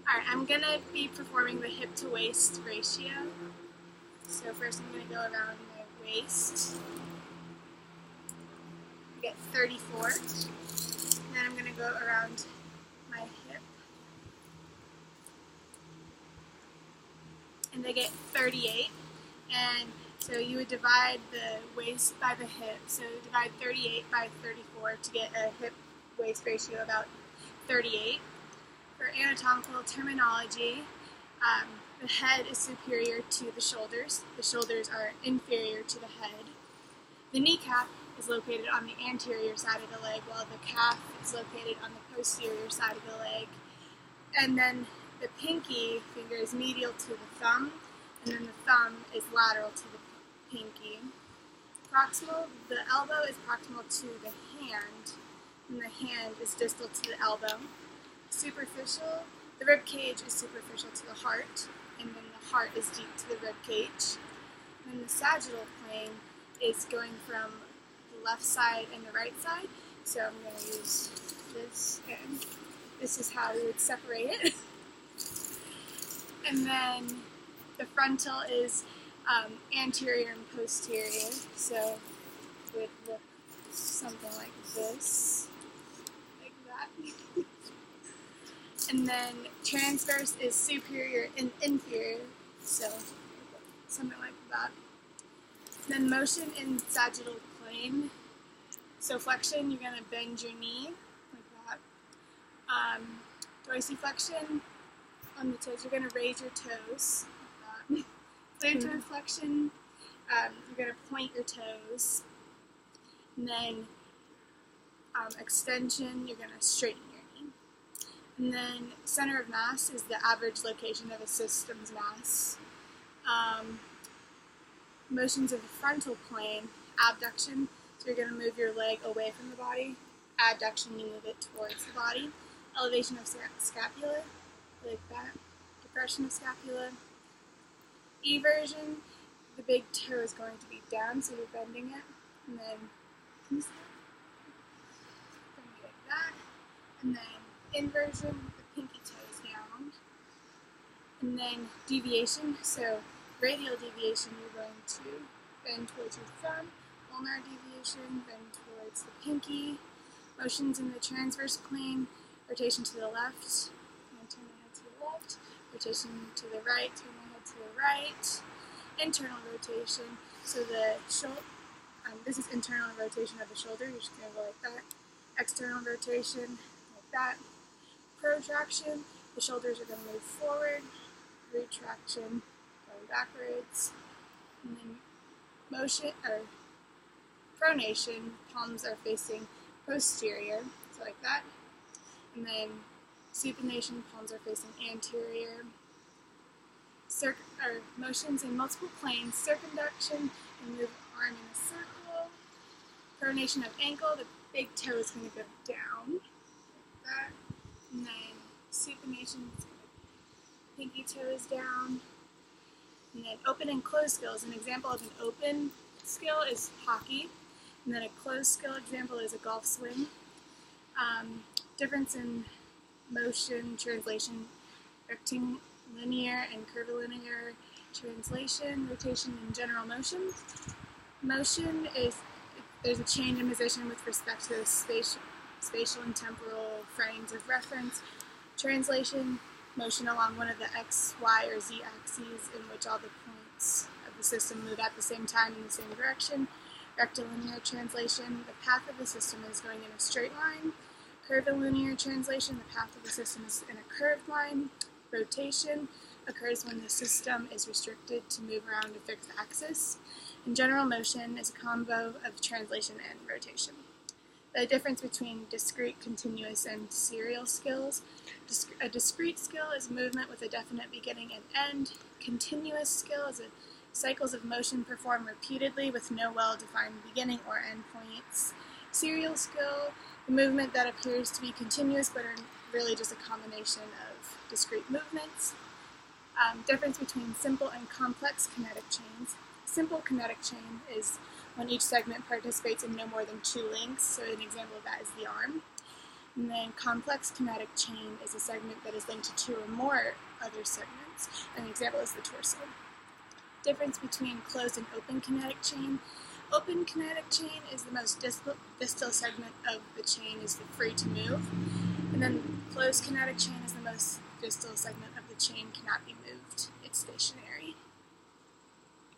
Alright, I'm going to be performing the hip to waist ratio. So first I'm going to go around my waist. I get 34. Then I'm going to go around my hip. And I get 38. And so you would divide the waist by the hip. So divide 38 by 34 to get a hip-waist ratio about 38. For anatomical terminology, the head is superior to the shoulders. The shoulders are inferior to the head. The kneecap is located on the anterior side of the leg, while the calf is located on the posterior side of the leg. And then the pinky finger is medial to the thumb, and then the thumb is lateral to the pinky. Proximal, the elbow is proximal to the hand, and the hand is distal to the elbow. Superficial, the rib cage is superficial to the heart, and then the heart is deep to the rib cage. And then the sagittal plane is going from the left side and the right side. So I'm going to use this, and this is how we would separate it. And then the frontal is anterior and posterior, so it would look something like this, like that. And then transverse is superior and inferior, so something like that. Then motion in sagittal plane. So flexion, you're going to bend your knee like that. Dorsiflexion, on the toes, you're going to raise your toes like that. Plantar flexion, you're going to point your toes. And then extension, you're going to straighten your knee. And then center of mass is the average location of a system's mass. Motions of the frontal plane, abduction, so you're going to move your leg away from the body. Adduction, you move it towards the body. Elevation of scapula, like that. Depression of scapula. Eversion, the big toe is going to be down, so you're bending it. And then, bend it like that. And then inversion, the pinky toe is down. And then deviation, so radial deviation, you're going to bend towards your thumb. Ulnar deviation, bend towards the pinky. Motions in the transverse plane, rotation to the left, and turn my head to the left. Rotation to the right, turn my head to the right. Internal rotation, so the shoulder, this is internal rotation of the shoulder, you're just going to go like that. External rotation, like that. Protraction, the shoulders are going to move forward. Retraction, going backwards. And then motion, or pronation, palms are facing posterior, so like that. And then supination, palms are facing anterior. Motions in multiple planes, circumduction, you move arm in a circle. Pronation of ankle, the big toe is going to go down, like that. And then supination, pinky toe is down. And then open and closed skills. An example of an open skill is hockey. And then a closed skill example is a golf swing. Difference in motion, translation, rectilinear and curvilinear translation, rotation, and general motion. Motion is, there's a change in position with respect to the spatial and temporal frames of reference. Translation, motion along one of the X, Y, or Z axes in which all the points of the system move at the same time in the same direction. Rectilinear translation, the path of the system is going in a straight line. Curvilinear translation, the path of the system is in a curved line. Rotation occurs when the system is restricted to move around a fixed axis. And general motion is a combo of translation and rotation. The difference between discrete, continuous, and serial skills. A discrete skill is movement with a definite beginning and end. Continuous skill is cycles of motion performed repeatedly with no well-defined beginning or end points. Serial skill, the movement that appears to be continuous but are really just a combination of discrete movements. Difference between simple and complex kinetic chains. Simple kinetic chain is when each segment participates in no more than 2 links, so an example of that is the arm. And then complex kinetic chain is a segment that is linked to two or more other segments. An example is the torso. Difference between closed and open kinetic chain. Open kinetic chain is the most distal segment of the chain, is free to move. And then closed kinetic chain is the most distal segment of the chain, cannot be moved. It's stationary.